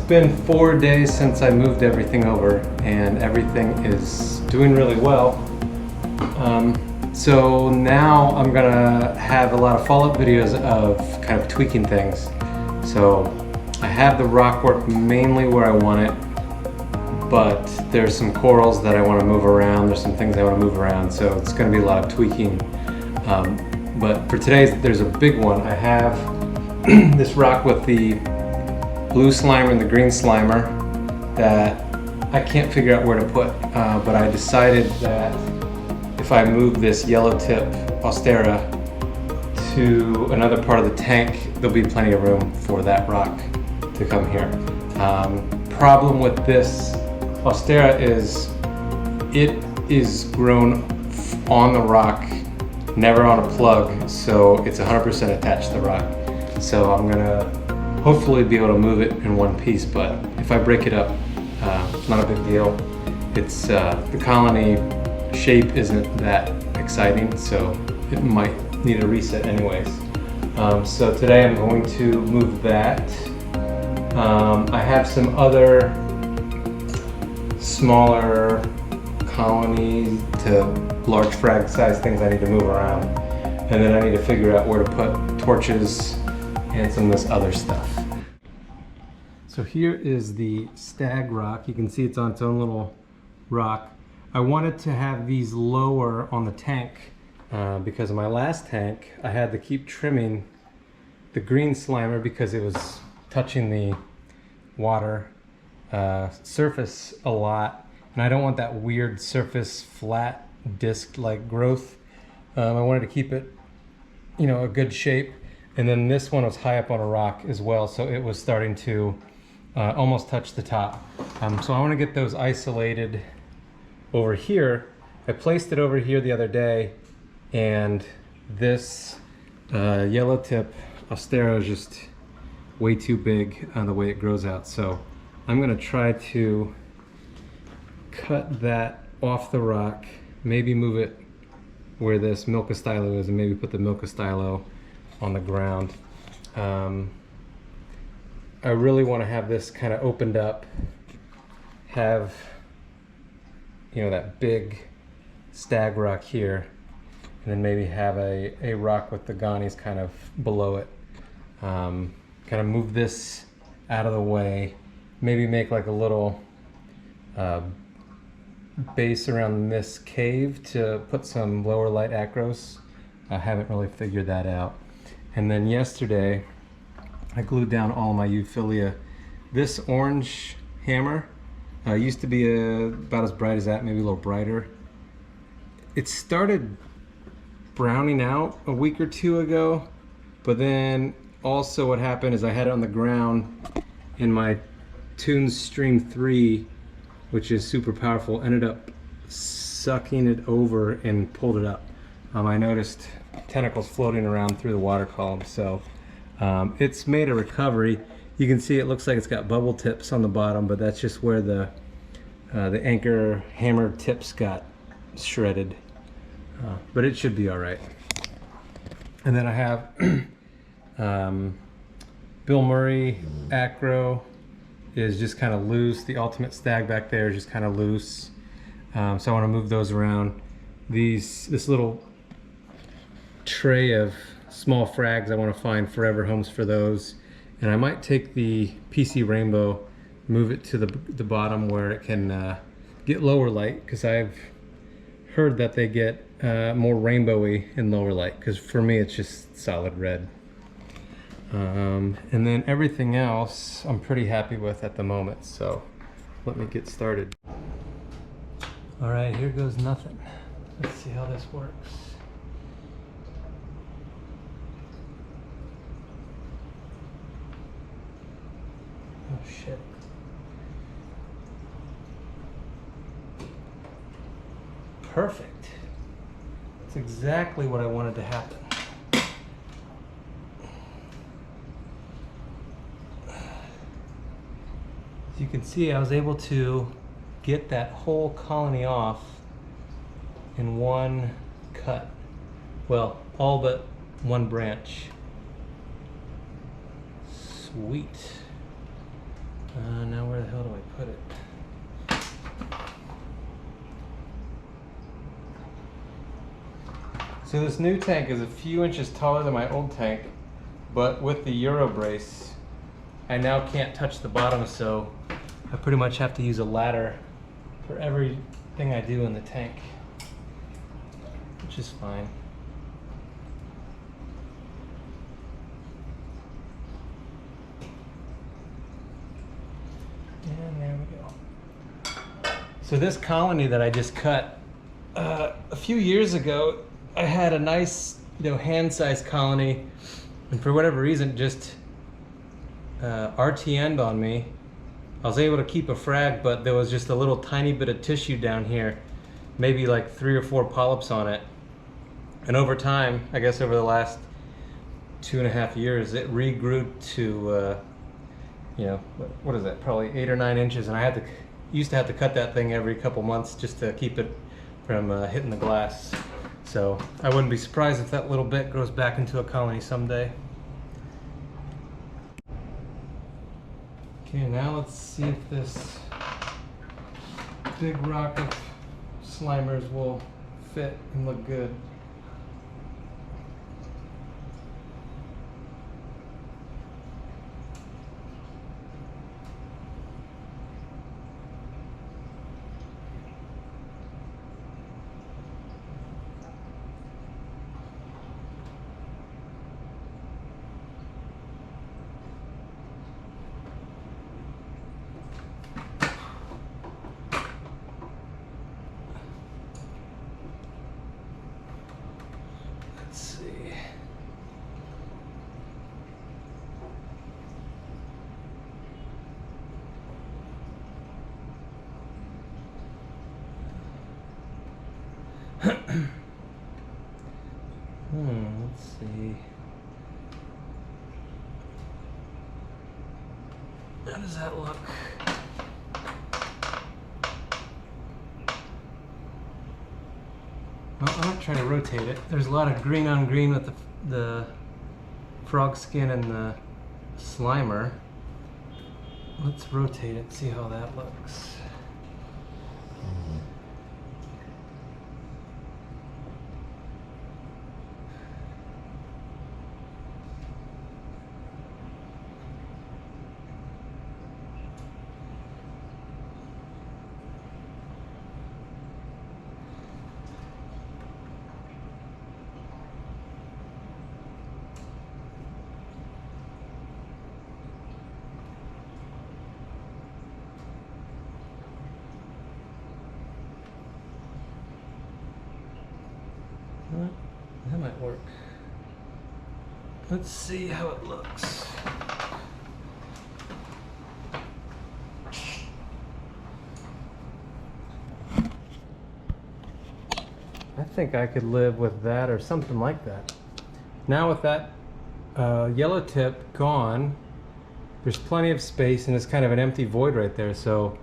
been 4 days since I moved everything over, and everything is doing really well. So now I'm gonna have a lot of follow-up videos of kind of tweaking things. So I have the rock work mainly where I want it, but there's some corals that I want to move around. There's some things I want to move around, so it's going to be a lot of tweaking. But for today, there's a big one. I have this rock with the blue slimer and the green slimer that I can't figure out where to put, but I decided that if I move this yellow tip Austera to another part of the tank, there'll be plenty of room for that rock to come here. Problem with this Austera is it is grown on the rock, never on a plug, so it's 100% attached to the rock. So I'm gonna hopefully be able to move it in one piece, but if I break it up, it's not a big deal. It's the colony shape isn't that exciting, so it might need a reset anyways. So today I'm going to move that. I have some other smaller colony to large frag size things I need to move around, and then I need to figure out where to put torches and some of this other stuff. So here is the stag rock. You can see it's on its own little rock. I wanted to have these lower on the tank because in my last tank I had to keep trimming the green slimer because it was touching the water surface a lot, and I don't want that weird surface flat disc like growth. I wanted to keep it, you know, a good shape. And then this one was high up on a rock as well, so it was starting to almost touch the top. So I want to get those isolated over here. I placed it over here the other day, and this yellow tip Austera is just way too big the way it grows out. So I'm going to try to cut that off the rock, maybe move it where this Milka stylo is, and maybe put the Milka stylo on the ground. I really want to have this kind of opened up, have, you know, that big stag rock here, and then maybe have a rock with the gonies kind of below it. Kind of move this out of the way, maybe make like a little base around this cave to put some lower light acros. I haven't really figured that out. And then yesterday I glued down all my Euphilia. This orange hammer used to be about as bright as that, maybe a little brighter. It started browning out a week or two ago, but then also what happened is I had it on the ground in my Tunes Stream 3, which is super powerful, ended up sucking it over and pulled it up. I noticed tentacles floating around through the water column, so it's made a recovery. You can see it looks like it's got bubble tips on the bottom, but that's just where the anchor hammer tips got shredded. But it should be all right. And then I have Bill Murray acro is just kind of loose. The ultimate stag back there is just kind of loose. So I want to move those around. This little tray of small frags, I want to find forever homes for those. And I might take the PC Rainbow, move it to the bottom where it can get lower light, because I've heard that they get more rainbowy in lower light, because for me it's just solid red. And then everything else I'm pretty happy with at the moment, so let me get started. All right, here goes nothing. Let's see how this works. Oh shit. Perfect. That's exactly what I wanted to happen. As you can see, I was able to get that whole colony off in one cut. Well, all but one branch. Sweet. Now where the hell do I put it? So this new tank is a few inches taller than my old tank, but with the Euro brace, I now can't touch the bottom, so I pretty much have to use a ladder for everything I do in the tank, which is fine. And there we go. So this colony that I just cut, a few years ago, I had a nice, hand-sized colony, and for whatever reason, just RTN'd on me. I was able to keep a frag, but there was just a little tiny bit of tissue down here, maybe like 3 or 4 polyps on it. And over time, I guess over the last 2.5 years, it regrew to, what is that? Probably 8 or 9 inches, and I used to have to cut that thing every couple months just to keep it from hitting the glass. So I wouldn't be surprised if that little bit grows back into a colony someday. Okay, now let's see if this big rock of Slimers will fit and look good. Let's see. Let's see. How does that look? Well, I'm not trying to rotate it. There's a lot of green on green with the frog skin and the Slimer. Let's rotate it, see how that looks. That might work. Let's see how it looks. I think I could live with that or something like that. Now with that yellow tip gone, there's plenty of space and it's kind of an empty void right there. So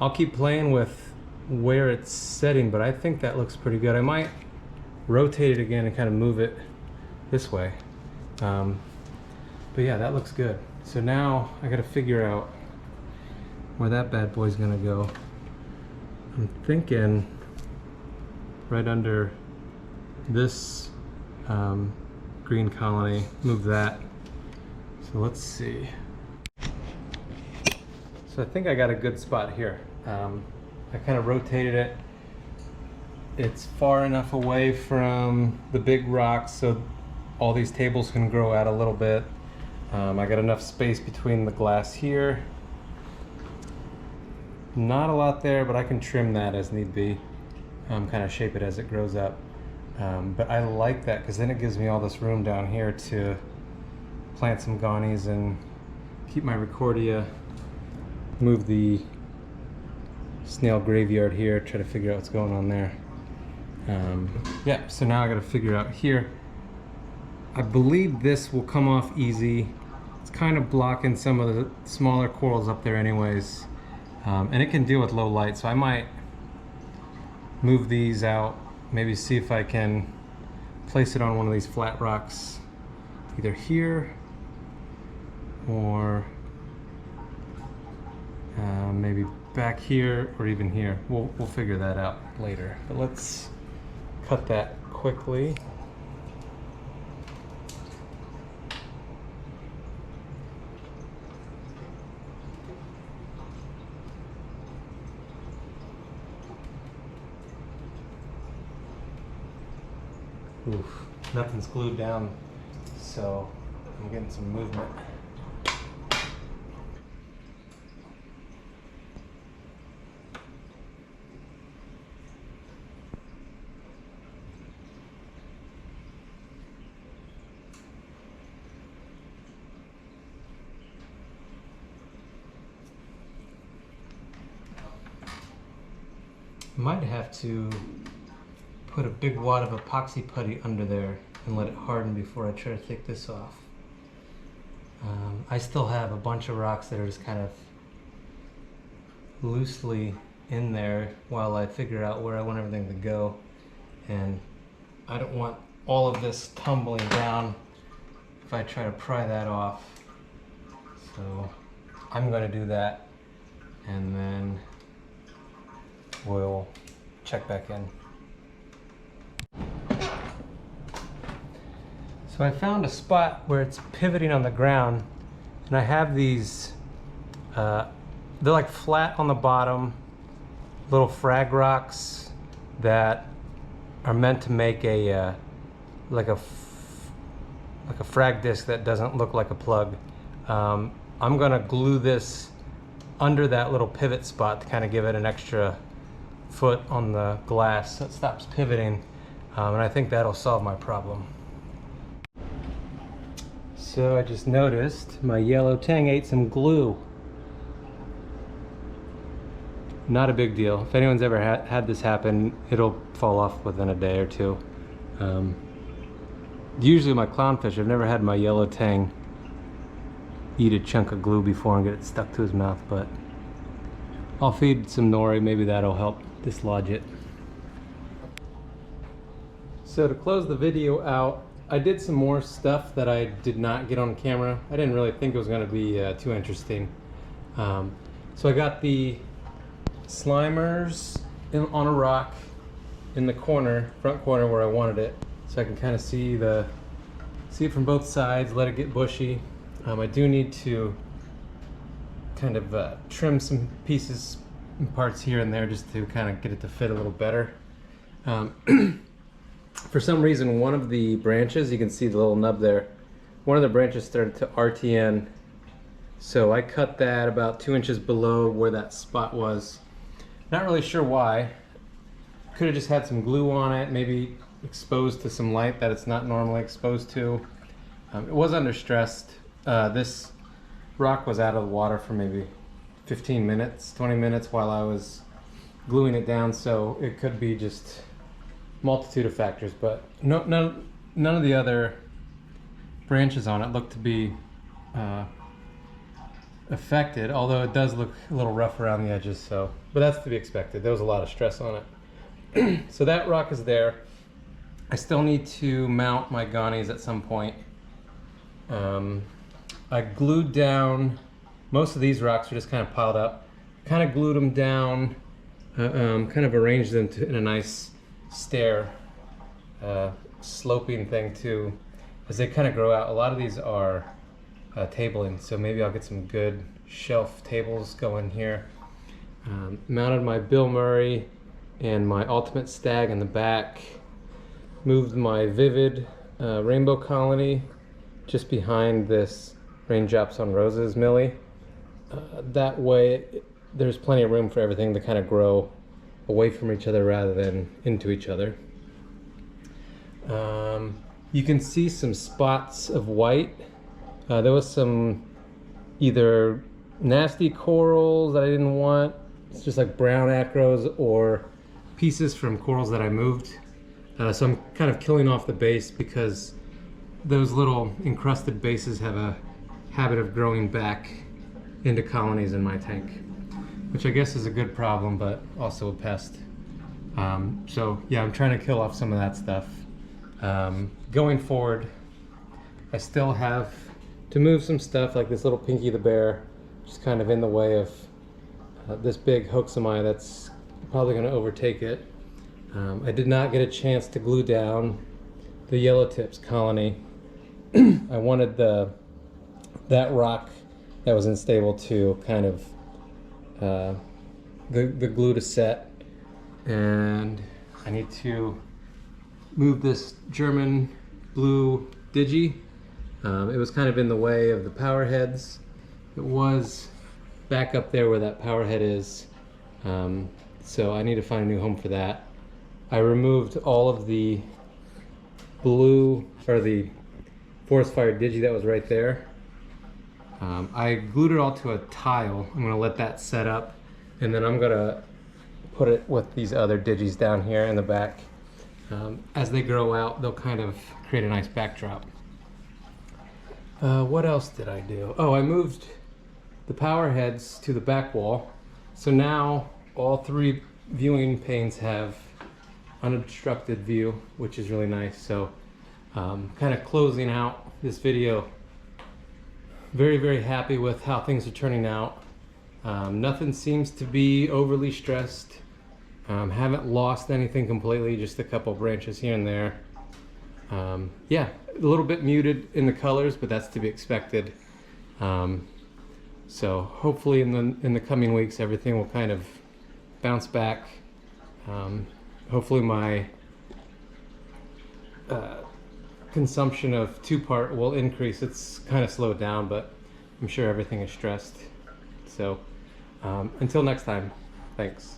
I'll keep playing with where it's setting, but I think that looks pretty good. I might rotate it again and kind of move it this way. But yeah, that looks good. So now I got to figure out where that bad boy's gonna go. I'm thinking right under this green colony, move that. So let's see. So I think I got a good spot here. I kind of rotated it. It's far enough away from the big rocks so all these tables can grow out a little bit. I got enough space between the glass here. Not a lot there, but I can trim that as need be. Kind of shape it as it grows up. But I like that because then it gives me all this room down here to plant some gonies and keep my Recordia. Move the snail graveyard here, try to figure out what's going on there. Yeah, so now I gotta figure out here. I believe this will come off easy. It's kind of blocking some of the smaller corals up there anyways. And it can deal with low light, so I might move these out, maybe see if I can place it on one of these flat rocks, either here or maybe back here or even here. We'll figure that out later. But let's cut that quickly. Oof, nothing's glued down, so I'm getting some movement. Might have to put a big wad of epoxy putty under there and let it harden before I try to take this off. I still have a bunch of rocks that are just kind of loosely in there while I figure out where I want everything to go, and I don't want all of this tumbling down if I try to pry that off. So I'm going to do that, and then we'll check back in. So I found a spot where it's pivoting on the ground, and I have these, they're like flat on the bottom, little frag rocks that are meant to make a, like a frag disc that doesn't look like a plug. I'm gonna glue this under that little pivot spot to kind of give it an extra foot on the glass so it stops pivoting, and I think that'll solve my problem. So I just noticed my yellow tang ate some glue. Not a big deal. If anyone's ever had this happen, it'll fall off within a day or two. Usually my clownfish, I've never had my yellow tang eat a chunk of glue before and get it stuck to his mouth, but I'll feed some nori, maybe that'll help dislodge it. So to close the video out, I did some more stuff that I did not get on camera. I didn't really think it was going to be too interesting. So I got the Slimers on a rock in the corner, front corner where I wanted it, so I can kind of see it from both sides, let it get bushy. I do need to kind of trim some pieces and parts here and there just to kind of get it to fit a little better. For some reason, one of the branches, you can see the little nub there, one of the branches started to RTN, so I cut that about 2 inches below where that spot was. Not really sure why. Could have just had some glue on it, maybe exposed to some light that it's not normally exposed to. It was under stress. This rock was out of the water for maybe 15 minutes, 20 minutes while I was gluing it down, so it could be just multitude of factors, but none of the other branches on it look to be affected, although it does look a little rough around the edges, so, but that's to be expected. There was a lot of stress on it. So that rock is there. I still need to mount my gonies at some point. I glued down, most of these rocks are just kind of piled up, kind of glued them down, kind of arranged them in a nice stair sloping thing too, as they kind of grow out. A lot of these are tabling, so maybe I'll get some good shelf tables going here. Mounted my Bill Murray and my Ultimate Stag in the back. Moved my Vivid Rainbow Colony just behind this Raindrops on Roses Millie. That way there's plenty of room for everything to kind of grow away from each other rather than into each other. You can see some spots of white. There was some either nasty corals that I didn't want. It's just like brown acros or pieces from corals that I moved. So I'm kind of killing off the base because those little encrusted bases have a habit of growing back into colonies in my tank, which I guess is a good problem, but also a pest. So yeah, I'm trying to kill off some of that stuff. Going forward, I still have to move some stuff like this little Pinky the Bear, just kind of in the way of this big hoaxamai that's probably going to overtake it. I did not get a chance to glue down the yellow tips colony. I wanted that rock that was unstable to kind of the glue to set, and I need to move this German blue digi. It was kind of in the way of the power heads. It was back up there where that power head is, so I need to find a new home for that. I removed all of the blue, or the forest fire digi that was right there. I glued it all to a tile. I'm gonna let that set up, and then I'm gonna put it with these other digis down here in the back. As they grow out, they'll kind of create a nice backdrop. What else did I do? Oh, I moved the power heads to the back wall. So now all three viewing panes have unobstructed view, which is really nice. So kind of closing out this video, very, very happy with how things are turning out. Nothing seems to be overly stressed. Haven't lost anything completely, just a couple branches here and there. Yeah, a little bit muted in the colors, but that's to be expected. So hopefully in the coming weeks, everything will kind of bounce back. Hopefully my consumption of two-part will increase. It's kind of slowed down, but I'm sure everything is stressed. So until next time, thanks.